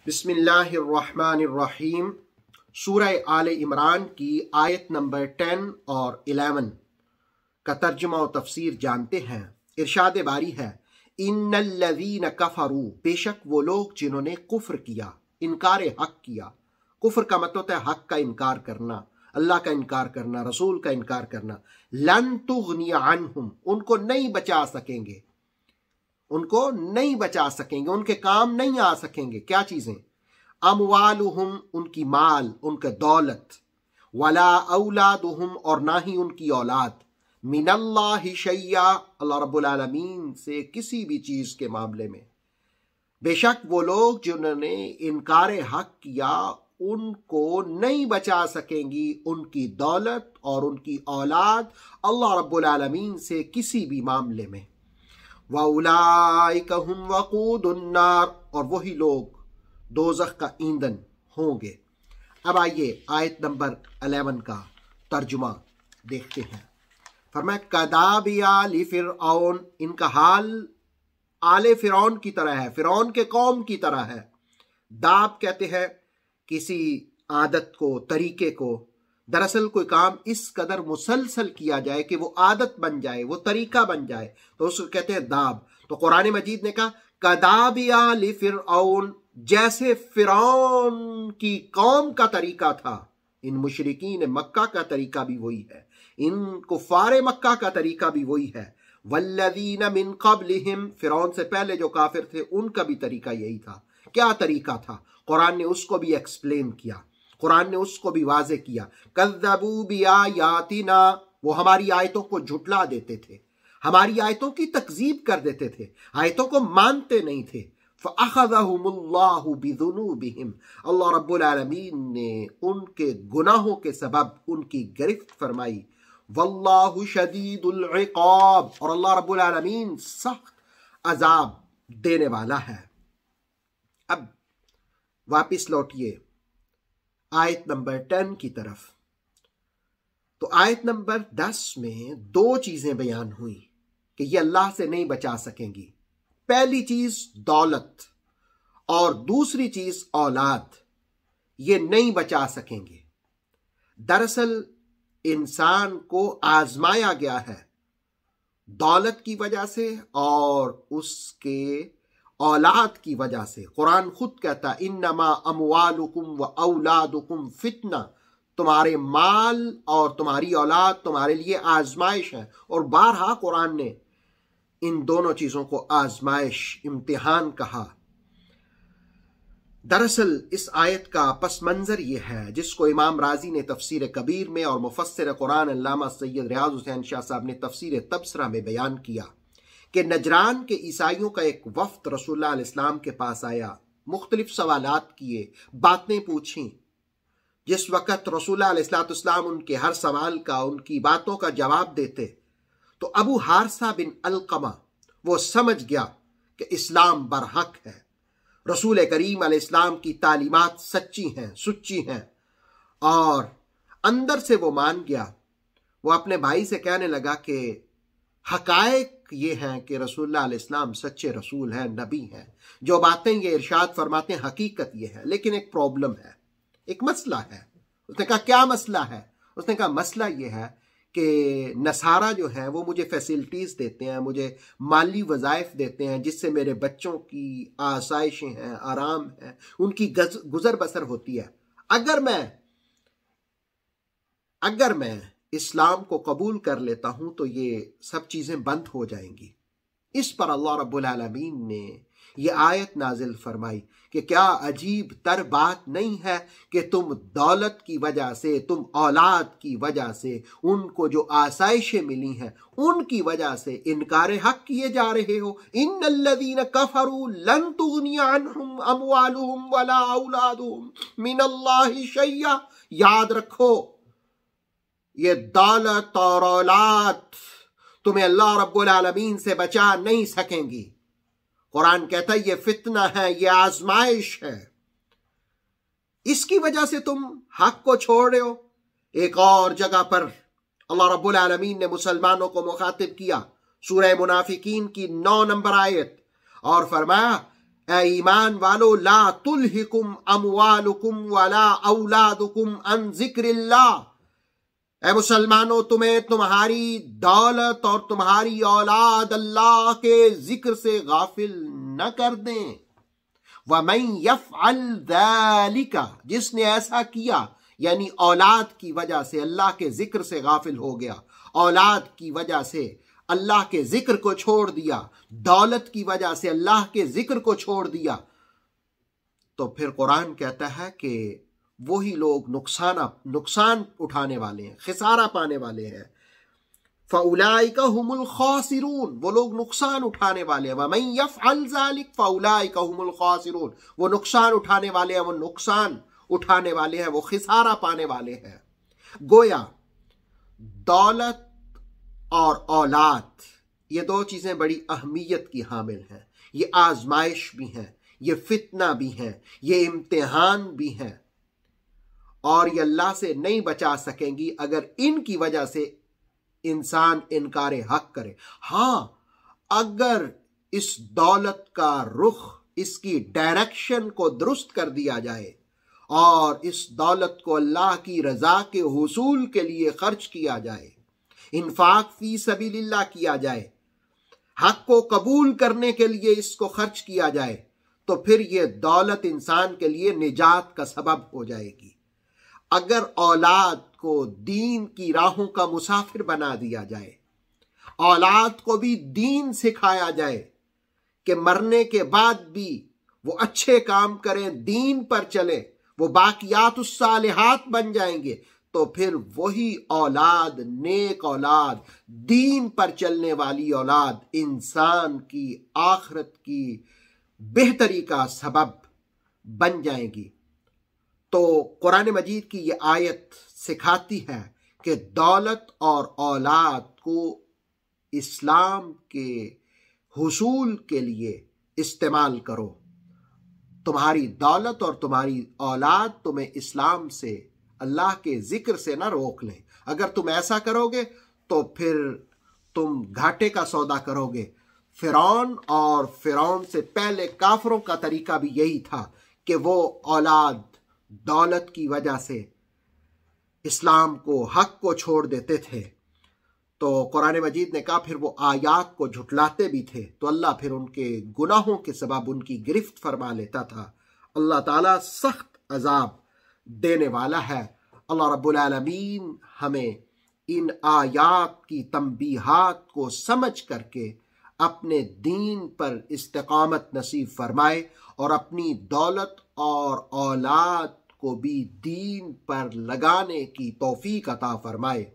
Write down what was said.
बिस्मिल्लाहिर्रहमानिर्रहीम। सूरह आले इमरान की आयत नंबर 10 और 11 का तर्जुमा और तफसीर जानते हैं। इरशाद बारी है, इन्नल्लज़ीन कफ़रू, बेशक वो लोग जिन्होंने कुफ्र किया, इनकार हक किया। कुफ्र का मतलब है हक का इनकार करना, अल्लाह का इनकार करना, रसूल का इनकार करना। लन तुग़नी अन्हुम, उनको नहीं बचा सकेंगे, उनको नहीं बचा सकेंगे, उनके काम नहीं आ सकेंगे। क्या चीजें? अमवालुहुम, उनकी माल, उनके दौलत, वला औलादुहुम, और ना ही उनकी औलाद, मिनल्लाहि शैया, अल्लाह रब्बुल आलमीन से किसी भी चीज के मामले में। बेशक वो लोग जिन्होंने इनकार हक किया उनको नहीं बचा सकेंगी उनकी दौलत और उनकी औलाद अल्लाह रब्बुल आलमीन से किसी भी मामले में। वउलाइका हुम वक़ूदुन नार, और वही लोग दोज़ख का ईंधन होंगे। अब आइए आयत नंबर 11 का तर्जुमा देखते हैं। फरमाया कदाबि आलि फिरऔन, इनका हाल आले फिरौन की तरह है, फिरौन के कौम की तरह है। दाब कहते हैं किसी आदत को, तरीके को। दरअसल कोई काम इस कदर मुसलसल किया जाए कि वो आदत बन जाए, वो तरीका बन जाए, तो उसको कहते हैं दाब। तो कुरान मजीद ने कहा कदाबि आलि फिरऔन, जैसे फिरौन की कौम का तरीका था। इन मुशरिकीन मक्का का तरीका भी वही है, इन कुफारे मक्का का तरीका भी वही है। वल्लज़ीन मिन क़ब्लिहिम, फिरौन से पहले जो काफिर थे उनका भी तरीका यही था। क्या तरीका था? कुरान ने उसको भी एक्सप्लेन किया, कुरान ने उसको भी वाज़े किया। कज़्ज़बू बिआयातिना, वो हमारी आयतों को झुटला देते थे, हमारी आयतों की तकज़ीब कर देते थे, आयतों को मानते नहीं थे। फ़अख़ज़हुमुल्लाहु बिज़ुनूबिहिम, अल्लाह रब्बुल आलमीन ने उनके गुनाहों के सबब उनकी गिरफ्त फरमाई। वल्लाहु शदीदुल इक़ाब, और अल्लाह रब्बुल आलमीन सख्त अजाब देने वाला है। अब वापिस लौटिए आयत नंबर 10 की तरफ। तो आयत नंबर 10 में दो चीजें बयान हुई कि ये अल्लाह से नहीं बचा सकेंगी। पहली चीज दौलत और दूसरी चीज औलाद, ये नहीं बचा सकेंगे। दरअसल इंसान को आजमाया गया है दौलत की वजह से और उसके औलाद की वजह से। कुरान खुद कहता है इन्नमा अमवालुकुम व औलादुकुम फितना, तुम्हारे माल और तुम्हारी औलाद तुम्हारे लिए आजमाइश है। और बारहा कुरान ने इन दोनों चीजों को आजमाइश, इम्तिहान कहा। दरअसल इस आयत का पस मंजर यह है, जिसको इमाम राजी ने तफसीर कबीर में और मुफस्सिर कुरान अल्लामा सैयद रियाज हुसैन शाह साहब ने तफसीर तबसरा में बयान किया कि नजरान के ईसाइयों का एक वफ्द रसूलुल्लाह अलैहि सलाम के पास आया, मुख्तलिफ सवालात किए, बातें पूछी। जिस वक़्त रसूलुल्लाह अलैहि सलाम उनके हर सवाल का, उनकी बातों का जवाब देते, तो अबू हारसा बिन अलकमा वो समझ गया कि इस्लाम बरहक है, रसूल करीम अलैहिस्सलाम की तालीमात सच्ची हैं, सुच्ची हैं, और अंदर से वो मान गया। वो अपने भाई से कहने लगा कि हकायक ये हैं कि रसूलुल्लाह अलैहिस्सलाम सच्चे रसूल हैं, नबी हैं, जो बातें ये इरशाद फरमाते हैं हकीकत ये है। लेकिन एक प्रॉब्लम है, एक मसला है। उसने कहा क्या मसला है? उसने कहा मसला ये है कि नसारा जो है वो मुझे फैसिलिटीज देते हैं, मुझे माली वज़ाइफ देते हैं, जिससे मेरे बच्चों की आसाइशें हैं, आराम है, उनकी गुजर बसर होती है। अगर मैं इस्लाम को कबूल कर लेता हूं तो ये सब चीजें बंद हो जाएंगी। इस पर अल्लाह रब्बुल आलमीन ने ये आयत नाजिल फरमाई कि क्या अजीब तर बात नहीं है कि तुम दौलत की वजह से, तुम औलाद की वजह से, उनको जो आसाइशें मिली हैं उनकी वजह से इनकार हक किए जा रहे हो। इन्नल्लज़ीन कफ़रू लन तुग़नी अन्हुम अमवालुहुम वला औलादुहुम मिनल्लाहि शैया। याद रखो, ये दौलत और औलाद तुम्हें अल्लाह रब्बुल आलमीन से बचा नहीं सकेंगी। कुरान कहता है ये फितना है, ये आजमाइश है, इसकी वजह से तुम हक को छोड़ रहे हो। एक और जगह पर अल्लाह रब्बुल आलमीन ने मुसलमानों को मुखातिब किया, सूरह मुनाफिकीन की 9 नंबर आयत, और फरमाया ऐ ईमान वालो, ला तुल्हिकुम अमवालुकुम वला औलादुकुम अन जिक्रिल्लाह, ऐ मुसलमानों, तुम्हें तुम्हारी दौलत और तुम्हारी औलाद अल्लाह के जिक्र से गाफिल न कर दें। वमन यफ़अल ज़ालिका, जिसने ऐसा किया, यानी औलाद की वजह से अल्लाह के जिक्र से गाफिल हो गया, औलाद की वजह से अल्लाह के जिक्र को छोड़ दिया, दौलत की वजह से अल्लाह के जिक्र को छोड़ दिया, तो फिर कुरान कहता है कि वही लोग नुकसान उठाने वाले हैं, खिसारा पाने वाले हैं। फ़उलाइका हुमुल खासिरून, वो लोग नुकसान उठाने वाले हैं। वमन यफ़अल ज़ालिक फ़उलाइका हुमुल खासिरून, वो नुकसान उठाने वाले हैं, वो नुकसान उठाने वाले हैं, वो खिसारा पाने वाले हैं। गोया दौलत और औलाद, ये दो चीजें बड़ी अहमियत की हामिल हैं। ये आजमाइश भी हैं, ये फितना भी हैं, ये इम्तिहान भी हैं, और ये अल्लाह से नहीं बचा सकेंगी अगर इनकी वजह से इंसान इनकार हक करे। हां, अगर इस दौलत का रुख, इसकी डायरेक्शन को दुरुस्त कर दिया जाए और इस दौलत को अल्लाह की रजा के हुसूल के लिए खर्च किया जाए, इन्फाक फी सबीलिल्लाह किया जाए, हक को कबूल करने के लिए इसको खर्च किया जाए, तो फिर यह दौलत इंसान के लिए निजात का सबब हो जाएगी। अगर औलाद को दीन की राहों का मुसाफिर बना दिया जाए, औलाद को भी दीन सिखाया जाए कि मरने के बाद भी वो अच्छे काम करें, दीन पर चले, वो बाकियातुस सालिहात बन जाएंगे, तो फिर वही औलाद, नेक औलाद, दीन पर चलने वाली औलाद इंसान की आखिरत की बेहतरी का सबब बन जाएंगी। तो कुरान मजीद की ये आयत सिखाती है कि दौलत और औलाद को इस्लाम के हुसूल के लिए इस्तेमाल करो। तुम्हारी दौलत और तुम्हारी औलाद तुम्हें इस्लाम से, अल्लाह के जिक्र से ना रोक लें। अगर तुम ऐसा करोगे तो फिर तुम घाटे का सौदा करोगे। फिरौन और फिरौन से पहले काफरों का तरीका भी यही था कि वो औलाद दौलत की वजह से इस्लाम को, हक को छोड़ देते थे। तो कुरान मजीद ने कहा फिर वो आयात को झुटलाते भी थे, तो अल्लाह फिर उनके गुनाहों के सबब उनकी गिरफ्त फरमा लेता था। अल्लाह ताला सख्त अजाब देने वाला है। अल्लाह रब्बुल आलमीन हमें इन आयात की तंबीहात को समझ करके अपने दीन पर इस्तिकामत नसीब फरमाए और अपनी दौलत और औलाद को भी दीन पर लगाने की तौफीक अता फरमाए।